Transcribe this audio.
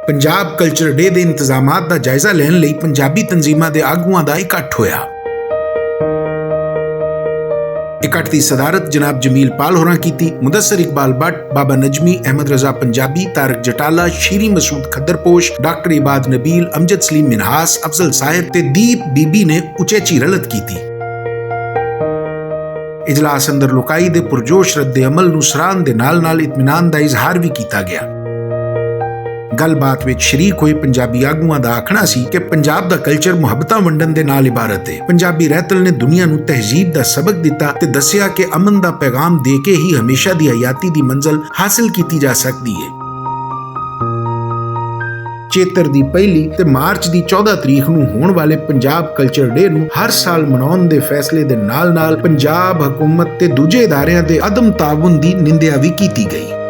Punjab culture day के इंतजामात का जायजा लैन लई पंजाबी तंजीमां दे आगुआं दा इकट्ठ होया। इकट्ठ की सदारत जनाब जमील पाल होरां कीती। मुदस्सिर इकबाल भट्ट, बाबा नजमी, अहमद रजा पंजाबी, तारक जटाला, शीरी मसूद खद्दरपोश, डॉक्टर इबाद नबील, अमजद सलीम मिनहास, अफजल साहिब ते दीप बीबी ने उचेची रलत कीती। इजलास अंदर लुकाई दे पुरजोश रद्दे अमल नूं सराहन दे नाल नाल इत्मीनान दा इजहार भी कीता गया। गलबात विच शरीक होए पंजाबी आगुआं दा आखना सी कि पंजाब दा कल्चर मुहब्बतां वंडन दे नाल इबारत है। पंजाबी रहतल ने दुनिया नूं तहजीब दा सबक दिता ते दस्सिया कि अमन दा पैगाम दे के ही हमेशा दी हयाती दी मंजिल हासिल कीती जा सकदी है। चेतर दी पहली ते मार्च दी 14 तरीक नूं होण वाले पंजाब कल्चर डे नूं हर साल मनाउण दे फैसले दे नाल नाल पंजाब हुकूमत ते दूजे इदारियां दे अदम ताउन दी निंदिया भी कीती गई।